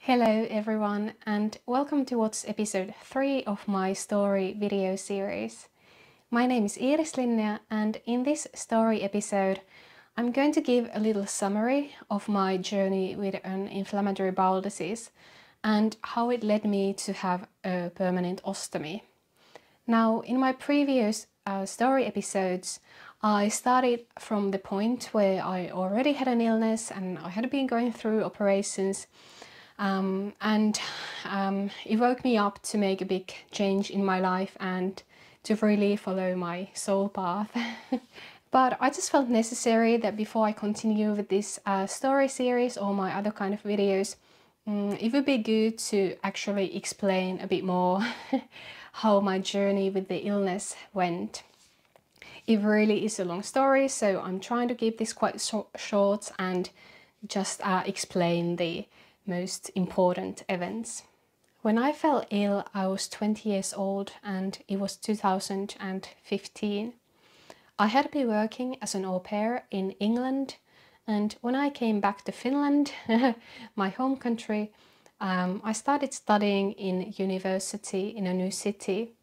Hello everyone and welcome to what's episode 3 of my story video series. My name is Iris Linnea and in this story episode I'm going to give a little summary of my journey with an inflammatory bowel disease and how it led me to have a permanent ostomy. Now in my previous story episodes I started from the point where I already had an illness and I had been going through operations. It woke me up to make a big change in my life and to really follow my soul path. But I just felt necessary that before I continue with this story series or my other kind of videos, it would be good to actually explain a bit more how my journey with the illness went. It really is a long story, so I'm trying to keep this quite short and just explain the most important events. When I fell ill, I was 20 years old and it was 2015. I had been working as an au pair in England, and when I came back to Finland, my home country, I started studying in university in a new city.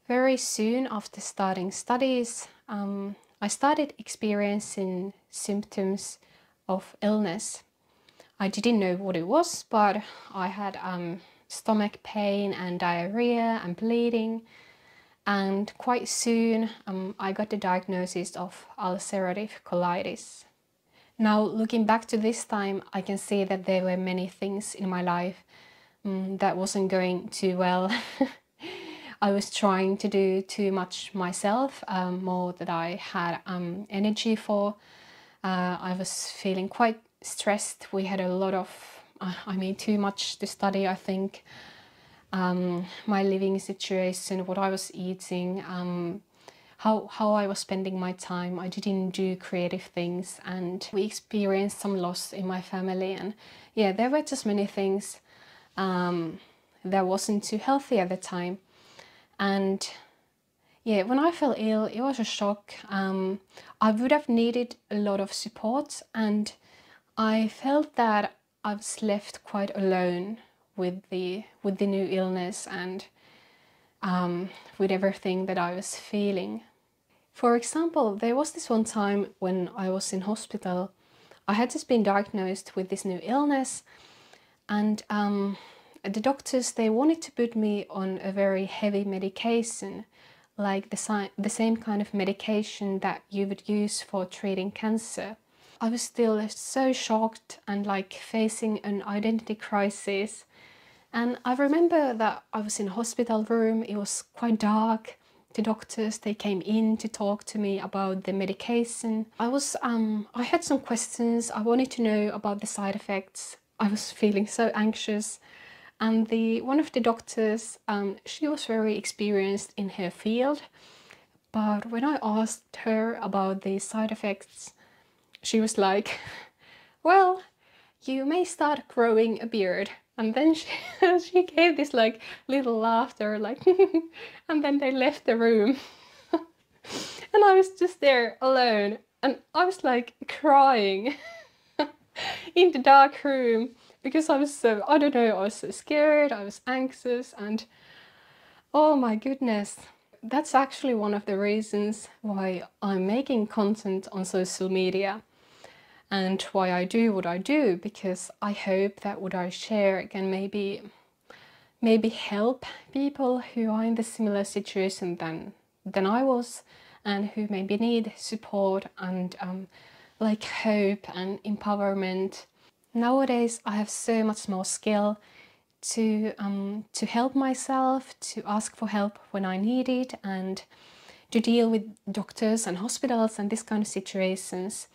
Very soon after starting studies, I started experiencing symptoms of illness. I didn't know what it was, but I had stomach pain and diarrhea and bleeding, and quite soon I got the diagnosis of ulcerative colitis. Now looking back to this time, I can see that there were many things in my life that wasn't going too well. I was trying to do too much myself, more than I had energy for. I was feeling quite stressed. We had a lot of, too much to study, I think. My living situation, what I was eating, how I was spending my time. I didn't do creative things, and we experienced some loss in my family, and yeah, there were just many things that wasn't too healthy at the time. And yeah, when I fell ill, it was a shock. I would have needed a lot of support, and I felt that I was left quite alone with the new illness and with everything that I was feeling. For example, there was this one time when I was in hospital. I had just been diagnosed with this new illness, and the doctors, they wanted to put me on a very heavy medication, like the same kind of medication that you would use for treating cancer. I was still so shocked and like facing an identity crisis. And I remember that I was in a hospital room, it was quite dark. The doctors, they came in to talk to me about the medication. I had some questions. I wanted to know about the side effects. I was feeling so anxious. And one of the doctors, she was very experienced in her field. But when I asked her about the side effects, she was like, well, you may start growing a beard. And then she gave this like little laughter, like, and then they left the room. And I was just there alone, and I was like crying in the dark room because I was so, I don't know, I was so scared, I was anxious, and oh my goodness. That's actually one of the reasons why I'm making content on social media and why I do what I do, because I hope that what I share can maybe help people who are in the similar situation than I was, and who maybe need support and like hope and empowerment. Nowadays I have so much more skill to help myself, to ask for help when I need it, and to deal with doctors and hospitals and this kind of situations.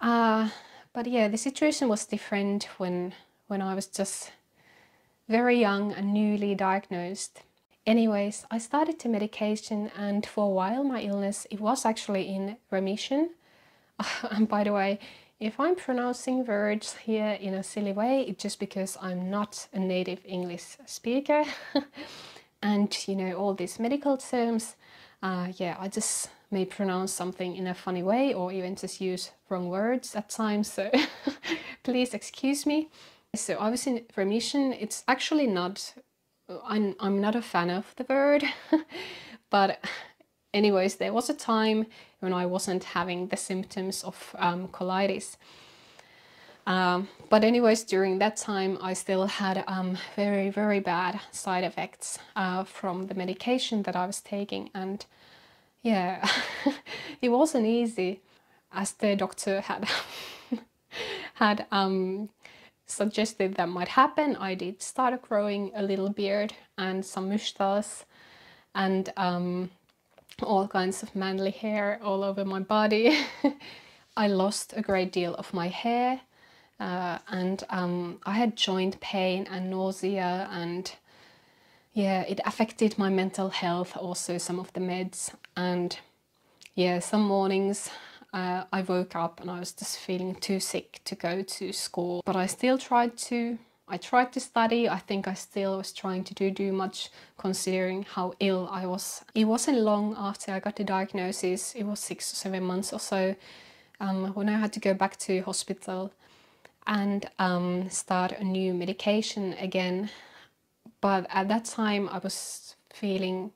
But yeah, the situation was different when I was just very young and newly diagnosed. Anyways, I started the medication, and for a while my illness, it was actually in remission. And by the way, if I'm pronouncing words here in a silly way, it's just because I'm not a native English speaker. And you know, all these medical terms, yeah, I just may pronounce something in a funny way or even just use wrong words at times, so please excuse me. So I was in remission. It's actually not, I'm not a fan of the word, but anyways, there was a time when I wasn't having the symptoms of colitis. But anyways, during that time, I still had very, very bad side effects from the medication that I was taking. And yeah, it wasn't easy, as the doctor had suggested that might happen. I did start growing a little beard and some mustache and all kinds of manly hair all over my body. I lost a great deal of my hair. And I had joint pain and nausea, and yeah, it affected my mental health, also some of the meds. And yeah, some mornings I woke up and I was just feeling too sick to go to school, but I still tried to study. I think I still was trying to do much, considering how ill I was. It wasn't long after I got the diagnosis, it was 6 or 7 months or so, when I had to go back to hospital and start a new medication again. But at that time I was feeling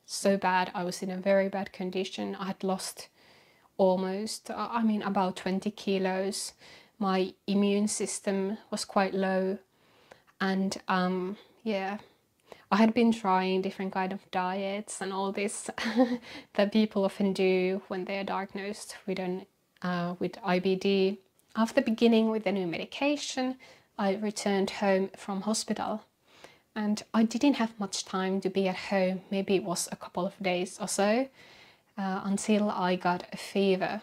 so bad. I was in a very bad condition. I had lost almost, about 20 kilos. My immune system was quite low, and yeah, I had been trying different kind of diets and all this that people often do when they are diagnosed with IBD. After beginning with the new medication, I returned home from hospital, and I didn't have much time to be at home. Maybe it was a couple of days or so, until I got a fever.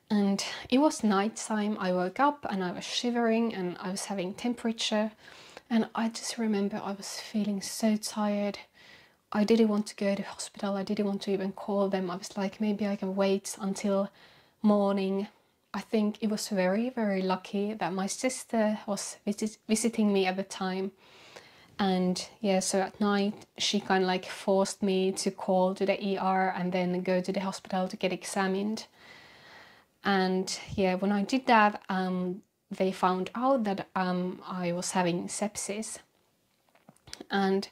And it was nighttime. I woke up and I was shivering and I was having temperature, and I just remember I was feeling so tired. I didn't want to go to hospital. I didn't want to even call them. I was like, maybe I can wait until morning. I think it was very, very lucky that my sister was visiting me at the time. And yeah, so at night she kind of like forced me to call to the ER and then go to the hospital to get examined. And yeah, when I did that, they found out that I was having sepsis. And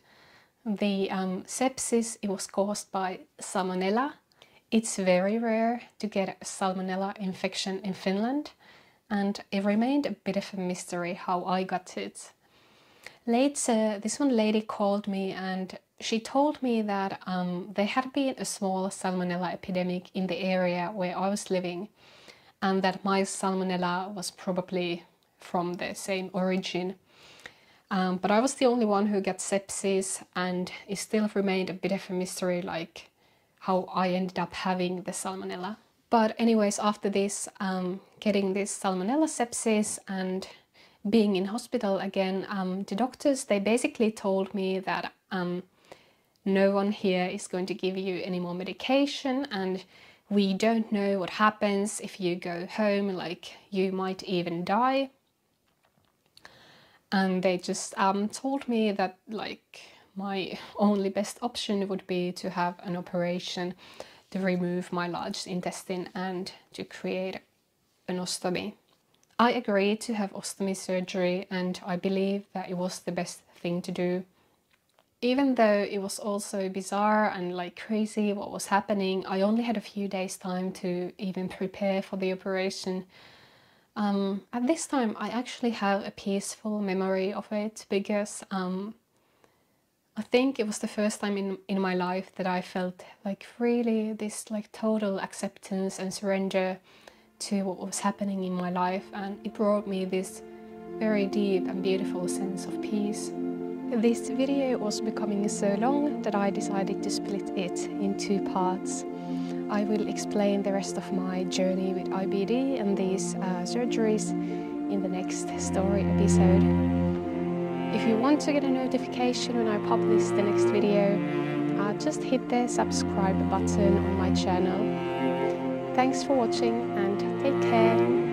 the sepsis, it was caused by salmonella. It's very rare to get a salmonella infection in Finland, and it remained a bit of a mystery how I got it. Later, this one lady called me and she told me that there had been a small salmonella epidemic in the area where I was living, and that my salmonella was probably from the same origin. But I was the only one who got sepsis, and it still remained a bit of a mystery, like how I ended up having the salmonella. But anyways, after this, getting this salmonella sepsis and being in hospital again, the doctors, they basically told me that no one here is going to give you any more medication, and we don't know what happens if you go home, like you might even die. And they just told me that like my only best option would be to have an operation to remove my large intestine and to create an ostomy. I agreed to have ostomy surgery, and I believe that it was the best thing to do. Even though it was also bizarre and like crazy what was happening, I only had a few days time to even prepare for the operation. At this time I actually have a peaceful memory of it, because I think it was the first time in my life that I felt like really this like total acceptance and surrender to what was happening in my life, and it brought me this very deep and beautiful sense of peace. This video was becoming so long that I decided to split it in 2 parts. I will explain the rest of my journey with IBD and these surgeries in the next story episode. If you want to get a notification when I publish the next video, just hit the subscribe button on my channel. Thanks for watching and take care.